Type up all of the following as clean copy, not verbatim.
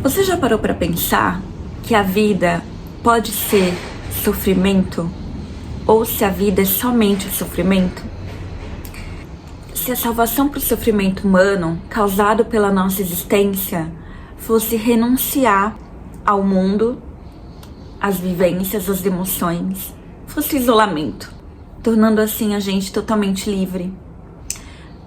Você já parou para pensar que a vida pode ser sofrimento? Ou se a vida é somente sofrimento? Se a salvação para o sofrimento humano causado pela nossa existência fosse renunciar ao mundo, às vivências, às emoções, fosse isolamento, tornando assim a gente totalmente livre.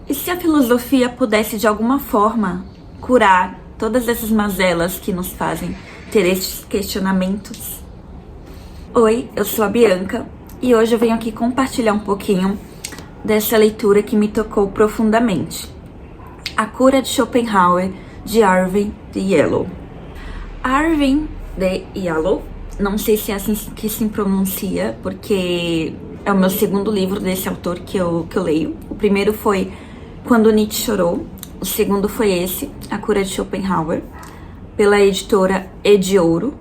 E se a filosofia pudesse de alguma forma curar todas essas mazelas que nos fazem ter estes questionamentos? Oi, eu sou a Bianca e hoje eu venho aqui compartilhar um pouquinho dessa leitura que me tocou profundamente. A Cura de Schopenhauer, de Arvin de Yellow. Arvin de Yellow, não sei se é assim que se pronuncia, porque é o meu segundo livro desse autor que eu leio. O primeiro foi Quando Nietzsche Chorou, o segundo foi esse, A Cura de Schopenhauer, pela editora Ediouro.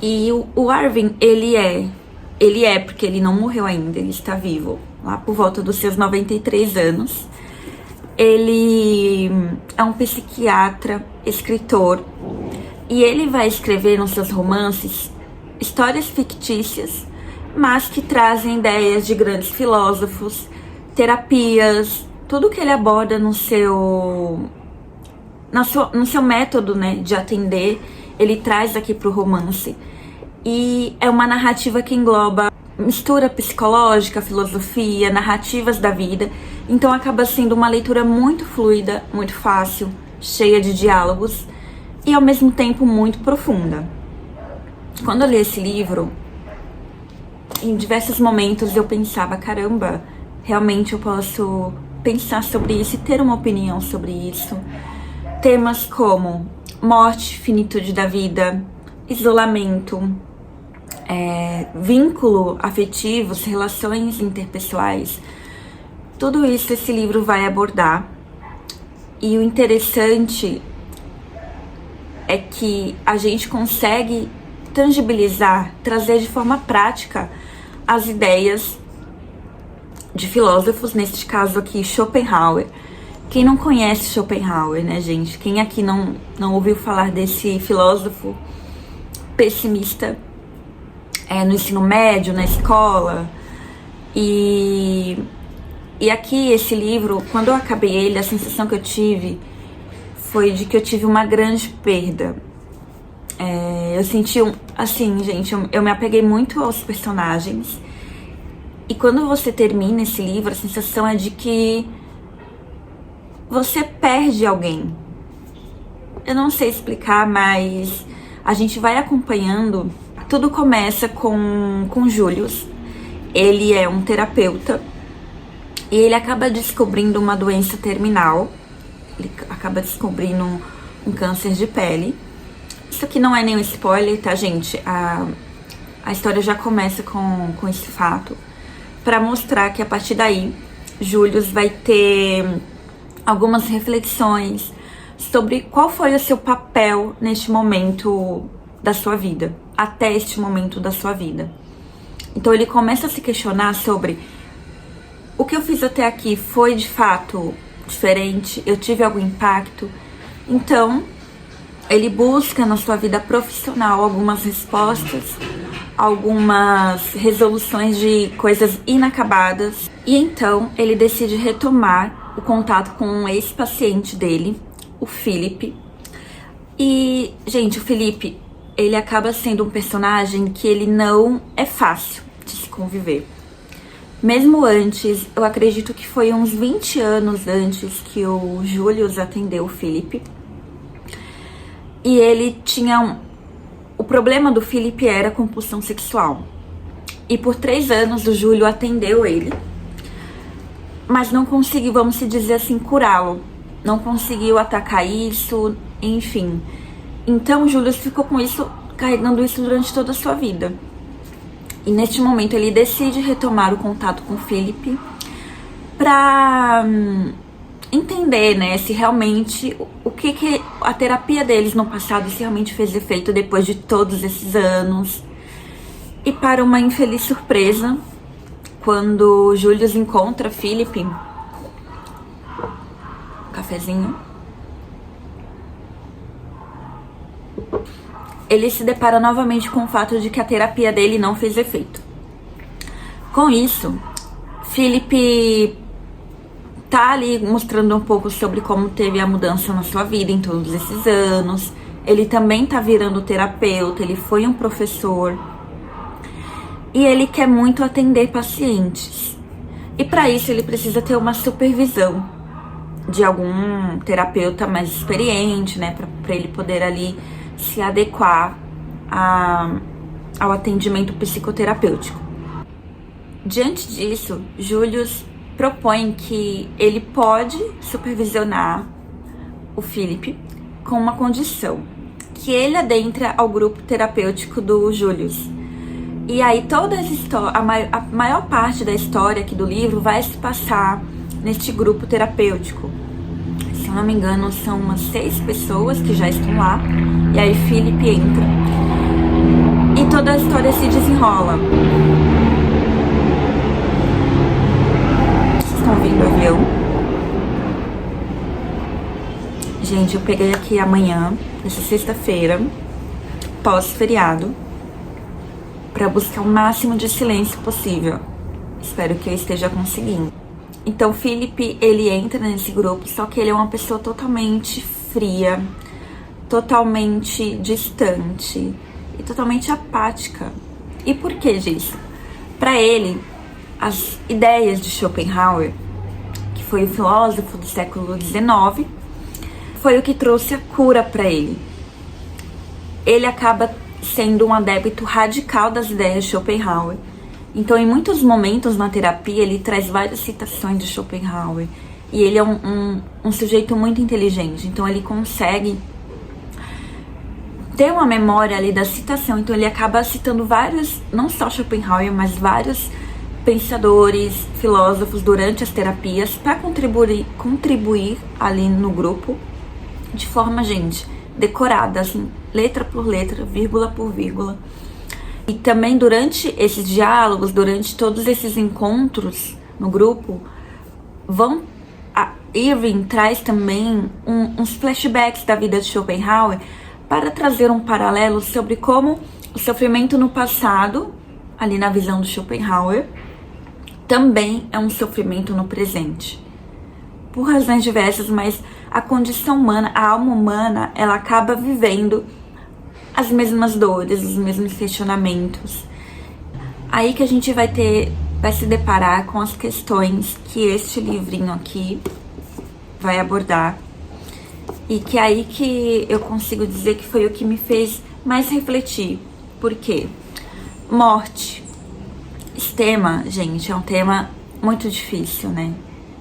E o Arvin, ele é, porque ele não morreu ainda, ele está vivo, lá por volta dos seus 93 anos. Ele é um psiquiatra, escritor, e ele vai escrever nos seus romances histórias fictícias, mas que trazem ideias de grandes filósofos, terapias, tudo que ele aborda no seu método, né, de atender, ele traz aqui para o romance. E é uma narrativa que engloba mistura psicológica, filosofia, narrativas da vida. Então acaba sendo uma leitura muito fluida, muito fácil, cheia de diálogos e ao mesmo tempo muito profunda. Quando eu li esse livro, em diversos momentos eu pensava, caramba, realmente eu posso pensar sobre isso e ter uma opinião sobre isso. Temas como morte, finitude da vida, isolamento, vínculo afetivos, relações interpessoais, tudo isso esse livro vai abordar. E o interessante é que a gente consegue tangibilizar, trazer de forma prática as ideias de filósofos, neste caso aqui Schopenhauer. Quem não conhece Schopenhauer, né, gente? Quem aqui não ouviu falar desse filósofo pessimista no ensino médio, na escola? E aqui esse livro, quando eu acabei ele, a sensação que eu tive foi de que eu tive uma grande perda. Eu senti assim, gente, eu me apeguei muito aos personagens. E quando você termina esse livro, a sensação é de que você perde alguém. Eu não sei explicar, mas a gente vai acompanhando. Tudo começa com Julius. Ele é um terapeuta e ele acaba descobrindo uma doença terminal. Ele acaba descobrindo um câncer de pele. Isso aqui não é nenhum spoiler, tá, gente? A história já começa com esse fato, para mostrar que a partir daí, Julius vai ter algumas reflexões sobre qual foi o seu papel neste momento da sua vida, até este momento da sua vida. Então ele começa a se questionar sobre o que eu fiz até aqui foi de fato diferente, eu tive algum impacto. Então ele busca na sua vida profissional algumas respostas, algumas resoluções de coisas inacabadas. E então ele decide retomar o contato com um ex-paciente dele, o Philip. E, gente, o Philip, ele acaba sendo um personagem que ele não é fácil de se conviver. Mesmo antes, eu acredito que foi uns 20 anos antes que o Julius atendeu o Philip. E ele tinha o problema do Philip era a compulsão sexual. E por 3 anos o Júlio atendeu ele, mas não conseguiu, vamos se dizer assim, curá-lo. Não conseguiu atacar isso, enfim. Então o Júlio ficou com isso, carregando isso durante toda a sua vida. E neste momento ele decide retomar o contato com o Philip para entender, né, se realmente o que a terapia deles no passado se realmente fez efeito depois de todos esses anos. E para uma infeliz surpresa, quando Julius encontra Philip, cafezinho, ele se depara novamente com o fato de que a terapia dele não fez efeito. Com isso, Philip tá ali mostrando um pouco sobre como teve a mudança na sua vida em todos esses anos. Ele também tá virando terapeuta, ele foi um professor. E ele quer muito atender pacientes. E para isso ele precisa ter uma supervisão de algum terapeuta mais experiente, né? Para ele poder ali se adequar ao atendimento psicoterapêutico. Diante disso, Julius propõe que ele pode supervisionar o Philip com uma condição, que ele adentra ao grupo terapêutico do Julius. E aí toda essa história, a maior parte da história aqui do livro vai se passar neste grupo terapêutico. Se eu não me engano, são umas 6 pessoas que já estão lá, e aí Philip entra. E toda a história se desenrola. Vocês estão ouvindo o avião? Gente, eu peguei aqui amanhã, essa sexta-feira, pós-feriado, para buscar o máximo de silêncio possível. Espero que eu esteja conseguindo. Então, Philip, ele entra nesse grupo, só que ele é uma pessoa totalmente fria, totalmente distante e totalmente apática. E por que disso? Para ele, as ideias de Schopenhauer, que foi o filósofo do século XIX, foi o que trouxe a cura para ele. Ele acaba sendo um adepto radical das ideias de Schopenhauer. Então, em muitos momentos na terapia, ele traz várias citações de Schopenhauer. E ele é um sujeito muito inteligente. Então, ele consegue ter uma memória ali da citação. Então, ele acaba citando vários, não só Schopenhauer, mas vários pensadores, filósofos durante as terapias para contribuir ali no grupo de forma, gente, decorada, assim, letra por letra, vírgula por vírgula. E também durante esses diálogos, durante todos esses encontros no grupo, a Irving traz também uns flashbacks da vida de Schopenhauer para trazer um paralelo sobre como o sofrimento no passado, ali na visão do Schopenhauer, também é um sofrimento no presente. Por razões diversas, mas a condição humana, a alma humana, ela acaba vivendo as mesmas dores, os mesmos questionamentos. Aí que a gente vai se deparar com as questões que este livrinho aqui vai abordar. E que é aí que eu consigo dizer que foi o que me fez mais refletir. Por quê? Morte. Esse tema, gente, é um tema muito difícil, né?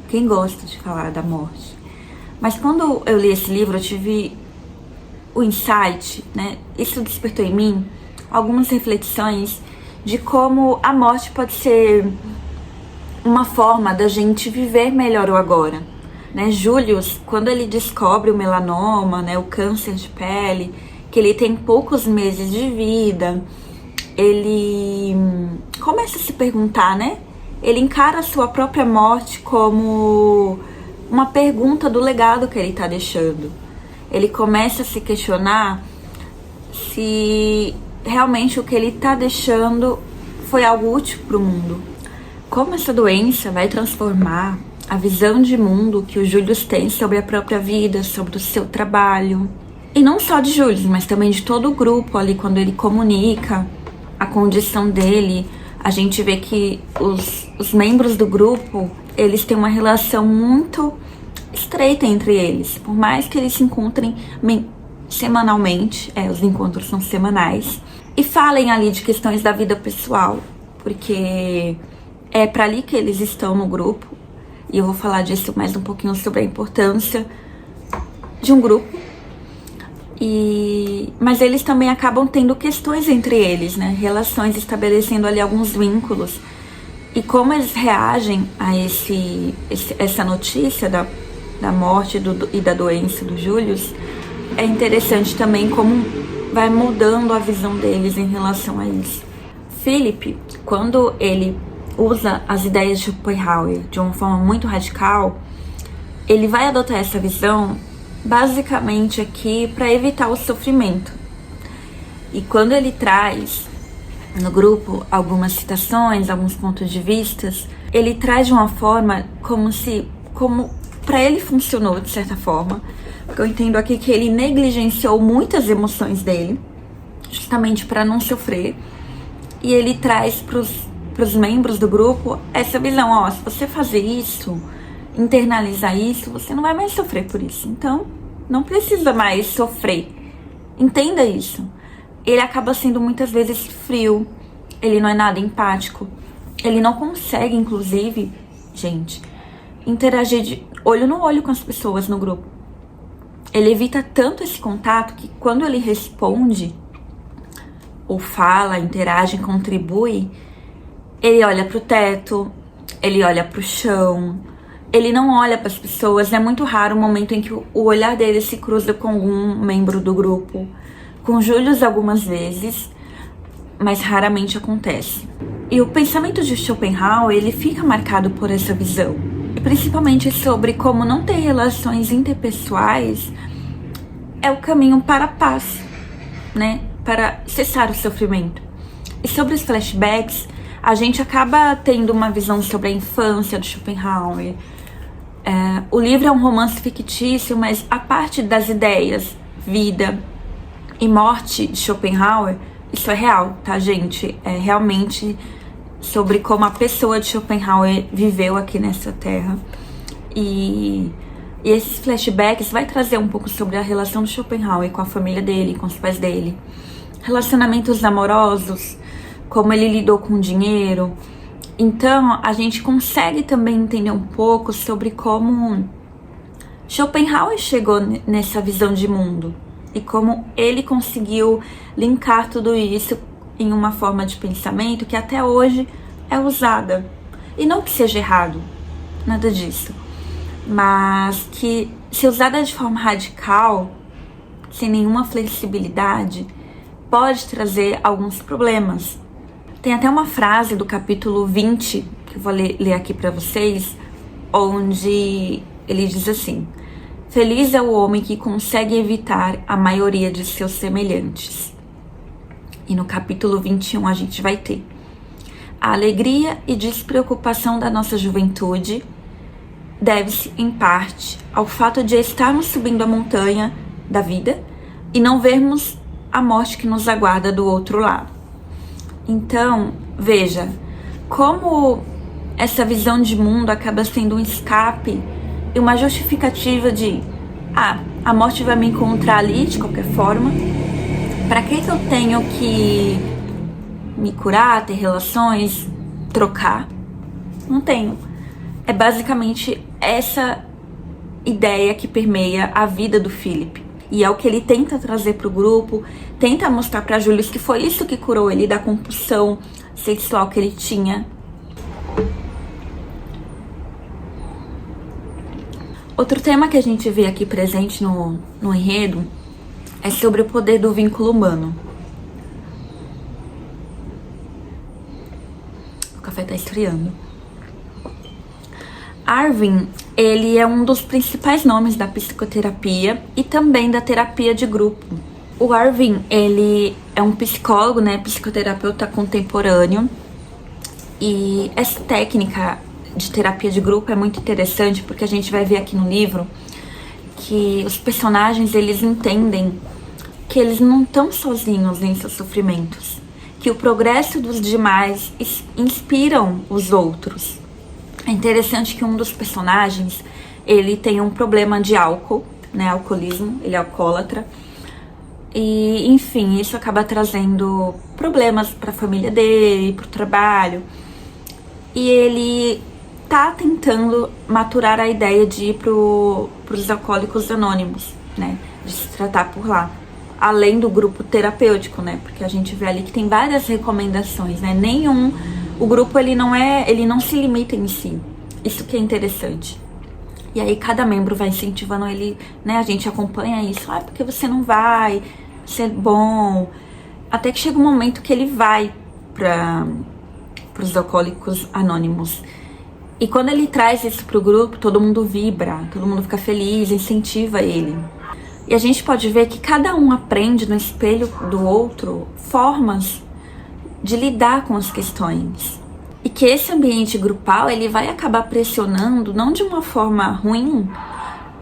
Quem gosta de falar da morte? Mas quando eu li esse livro, eu tive o insight, né? Isso despertou em mim algumas reflexões de como a morte pode ser uma forma da gente viver melhor o agora, né? Julius, quando ele descobre o melanoma, né, o câncer de pele, que ele tem poucos meses de vida, ele começa a se perguntar, né? Ele encara a sua própria morte como uma pergunta do legado que ele tá deixando. Ele começa a se questionar se realmente o que ele tá deixando foi algo útil para o mundo. Como essa doença vai transformar a visão de mundo que o Julius tem sobre a própria vida, sobre o seu trabalho. E não só de Julius, mas também de todo o grupo ali, quando ele comunica a condição dele, a gente vê que os membros do grupo, eles têm uma relação muito estreita entre eles. Por mais que eles se encontrem semanalmente, os encontros são semanais, e falem ali de questões da vida pessoal, porque é para ali que eles estão no grupo. E eu vou falar disso mais um pouquinho sobre a importância de um grupo. Mas eles também acabam tendo questões entre eles, né? Relações, estabelecendo ali alguns vínculos. E como eles reagem a essa notícia da morte e da doença do Julius, é interessante também como vai mudando a visão deles em relação a isso. Philip, quando ele usa as ideias de Schopenhauer de uma forma muito radical, ele vai adotar essa visão basicamente aqui para evitar o sofrimento. E quando ele traz no grupo algumas citações, alguns pontos de vistas, ele traz de uma forma como para ele funcionou de certa forma. Porque eu entendo aqui que ele negligenciou muitas emoções dele, justamente para não sofrer. E ele traz pros membros do grupo essa visão, ó, se você fazer isso, internalizar isso, você não vai mais sofrer por isso. Então, não precisa mais sofrer. Entenda isso. Ele acaba sendo muitas vezes frio, ele não é nada empático, ele não consegue, inclusive, gente, interagir de olho no olho com as pessoas no grupo. Ele evita tanto esse contato que quando ele responde, ou fala, interage, contribui, ele olha pro teto, ele olha pro chão, ele não olha para as pessoas. É muito raro o momento em que o olhar dele se cruza com algum membro do grupo. Com Julius algumas vezes, mas raramente acontece. E o pensamento de Schopenhauer, ele fica marcado por essa visão. E principalmente sobre como não ter relações interpessoais é o caminho para a paz, né? Para cessar o sofrimento. E sobre os flashbacks, a gente acaba tendo uma visão sobre a infância do Schopenhauer. O livro é um romance fictício, mas a parte das ideias, vida e morte de Schopenhauer, isso é real, tá, gente? É realmente sobre como a pessoa de Schopenhauer viveu aqui nessa terra. E esses flashbacks vai trazer um pouco sobre a relação do Schopenhauer com a família dele, com os pais dele. Relacionamentos amorosos, como ele lidou com o dinheiro. Então, a gente consegue também entender um pouco sobre como Schopenhauer chegou nessa visão de mundo e como ele conseguiu linkar tudo isso em uma forma de pensamento que até hoje é usada. E não que seja errado, nada disso, mas que se usada de forma radical, sem nenhuma flexibilidade, pode trazer alguns problemas. Tem até uma frase do capítulo 20, que eu vou ler aqui para vocês, onde ele diz assim: feliz é o homem que consegue evitar a maioria de seus semelhantes. E no capítulo 21 a gente vai ter: a alegria e despreocupação da nossa juventude deve-se, em parte, ao fato de estarmos subindo a montanha da vida e não vermos a morte que nos aguarda do outro lado. Então, veja, como essa visão de mundo acaba sendo um escape e uma justificativa de a morte vai me encontrar ali de qualquer forma. Pra que eu tenho que me curar, ter relações, trocar? Não tenho. É basicamente essa ideia que permeia a vida do Philip. E é o que ele tenta trazer pro grupo, tenta mostrar pra Julius que foi isso que curou ele da compulsão sexual que ele tinha. Outro tema que a gente vê aqui presente no enredo é sobre o poder do vínculo humano. O café tá esfriando. Arvin, ele é um dos principais nomes da psicoterapia e também da terapia de grupo. O Arvin, ele é um psicólogo, né, psicoterapeuta contemporâneo, e essa técnica de terapia de grupo é muito interessante porque a gente vai ver aqui no livro que os personagens, eles entendem que eles não estão sozinhos em seus sofrimentos, que o progresso dos demais inspiram os outros. É interessante que um dos personagens, ele tem um problema de álcool, né, alcoolismo, ele é alcoólatra. E, enfim, isso acaba trazendo problemas para a família dele, para o trabalho. E ele tá tentando maturar a ideia de ir pros Alcoólicos Anônimos, né, de se tratar por lá. Além do grupo terapêutico, né, porque a gente vê ali que tem várias recomendações, né, o grupo ele não se limita em si. Isso que é interessante. E aí cada membro vai incentivando ele, né? A gente acompanha isso. Porque você não vai ser bom. Até que chega um momento que ele vai para os Alcoólicos Anônimos. E quando ele traz isso pro grupo, todo mundo vibra, todo mundo fica feliz, incentiva ele. E a gente pode ver que cada um aprende no espelho do outro formas de lidar com as questões. E que esse ambiente grupal, ele vai acabar pressionando, não de uma forma ruim,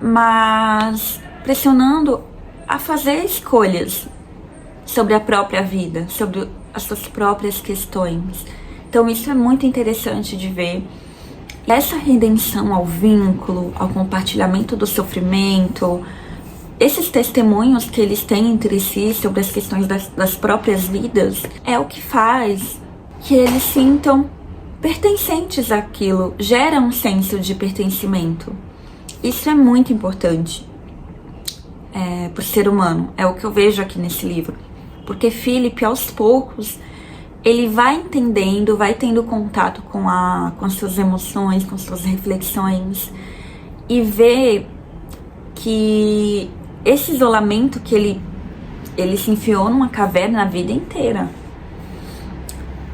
mas pressionando a fazer escolhas sobre a própria vida, sobre as suas próprias questões. Então isso é muito interessante de ver. Essa redenção ao vínculo, ao compartilhamento do sofrimento, esses testemunhos que eles têm entre si sobre as questões das próprias vidas, é o que faz que eles sintam pertencentes àquilo, gera um senso de pertencimento. Isso é muito importante para o ser humano, é o que eu vejo aqui nesse livro. Porque Philip, aos poucos, ele vai entendendo, vai tendo contato com as suas emoções, com suas reflexões, e vê que esse isolamento que ele se enfiou numa caverna a vida inteira,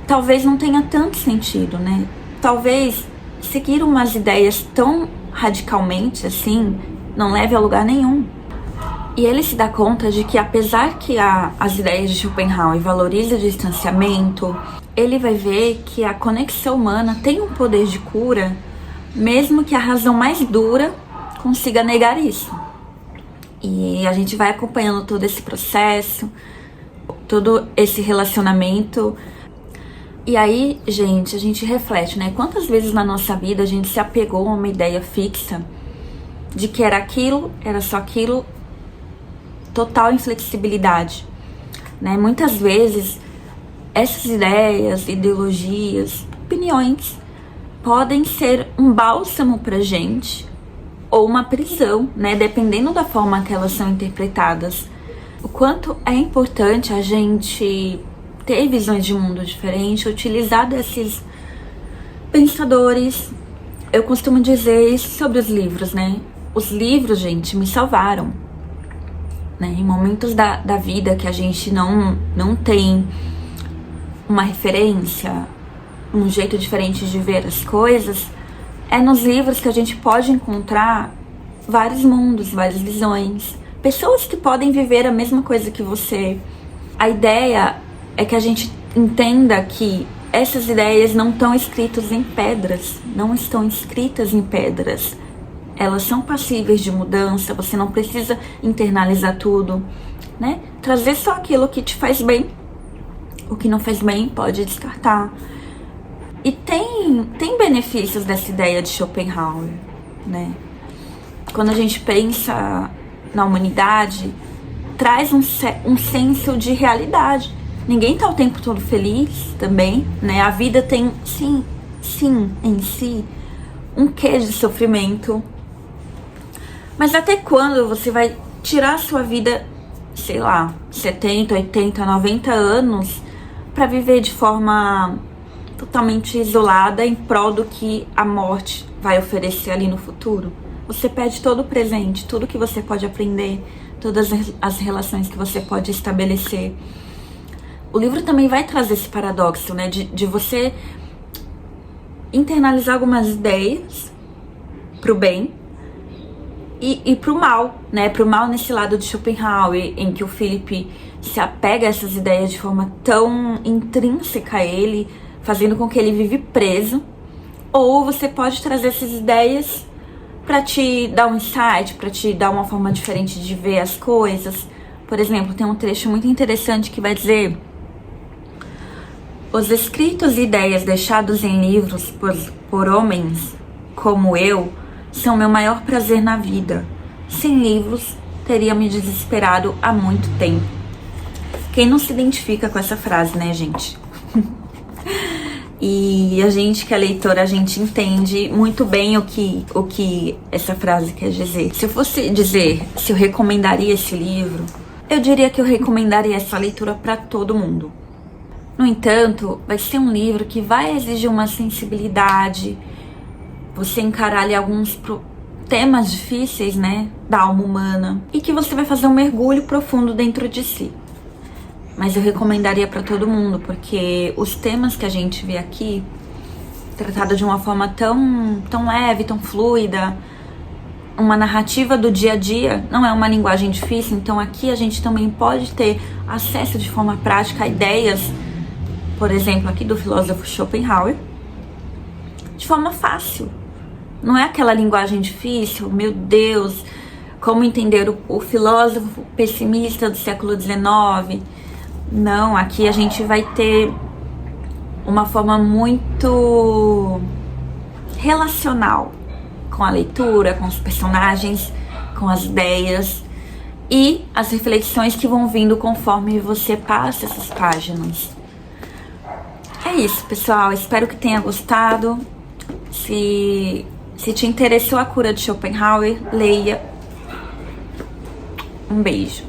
talvez não tenha tanto sentido, né? Talvez seguir umas ideias tão radicalmente assim não leve a lugar nenhum. E ele se dá conta de que, apesar que as ideias de Schopenhauer valorizam o distanciamento, ele vai ver que a conexão humana tem um poder de cura, mesmo que a razão mais dura consiga negar isso. E a gente vai acompanhando todo esse processo, todo esse relacionamento. E aí, gente, a gente reflete, né? Quantas vezes na nossa vida a gente se apegou a uma ideia fixa de que era aquilo, era só aquilo, total inflexibilidade, né? Muitas vezes essas ideias, ideologias, opiniões podem ser um bálsamo pra gente ou uma prisão, né? Dependendo da forma que elas são interpretadas. O quanto é importante a gente ter visões de mundo diferentes, utilizar desses pensadores. Eu costumo dizer isso sobre os livros, né? Os livros, gente, me salvaram. Né, em momentos da vida que a gente não tem uma referência, um jeito diferente de ver as coisas, é nos livros que a gente pode encontrar vários mundos, várias visões, pessoas que podem viver a mesma coisa que você. A ideia é que a gente entenda que essas ideias não estão escritas em pedras, não estão escritas em pedras. Elas são passíveis de mudança, você não precisa internalizar tudo, né? Trazer só aquilo que te faz bem, o que não faz bem pode descartar. E tem benefícios dessa ideia de Schopenhauer, né? Quando a gente pensa na humanidade, traz um senso de realidade. Ninguém tá o tempo todo feliz também, né? A vida tem, sim, em si, um quê de sofrimento. Mas até quando você vai tirar a sua vida, sei lá, 70, 80, 90 anos para viver de forma totalmente isolada em prol do que a morte vai oferecer ali no futuro? Você perde todo o presente, tudo que você pode aprender, todas as relações que você pode estabelecer. O livro também vai trazer esse paradoxo, né, de você internalizar algumas ideias pro bem e pro mal, né? Pro mal nesse lado de Schopenhauer, em que o Philip se apega a essas ideias de forma tão intrínseca a ele, fazendo com que ele vive preso. Ou você pode trazer essas ideias para te dar um insight, para te dar uma forma diferente de ver as coisas. Por exemplo, tem um trecho muito interessante que vai dizer: os escritos e ideias deixados em livros por homens como eu são meu maior prazer na vida. Sem livros, teria me desesperado há muito tempo. Quem não se identifica com essa frase, né, gente? E a gente que é leitora, a gente entende muito bem o que essa frase quer dizer. Se eu fosse dizer se eu recomendaria esse livro, eu diria que eu recomendaria essa leitura para todo mundo. No entanto, vai ser um livro que vai exigir uma sensibilidade, você encarar ali alguns temas difíceis, né, da alma humana, e que você vai fazer um mergulho profundo dentro de si. Mas eu recomendaria para todo mundo, porque os temas que a gente vê aqui, tratado de uma forma tão leve, tão fluida, uma narrativa do dia a dia, não é uma linguagem difícil, então aqui a gente também pode ter acesso de forma prática a ideias, por exemplo, aqui do filósofo Schopenhauer, de forma fácil. Não é aquela linguagem difícil, meu Deus, como entender o filósofo pessimista do século XIX. Não, aqui a gente vai ter uma forma muito relacional com a leitura, com os personagens, com as ideias e as reflexões que vão vindo conforme você passa essas páginas. É isso, pessoal. Espero que tenha gostado. Se te interessou a cura de Schopenhauer, leia. Um beijo.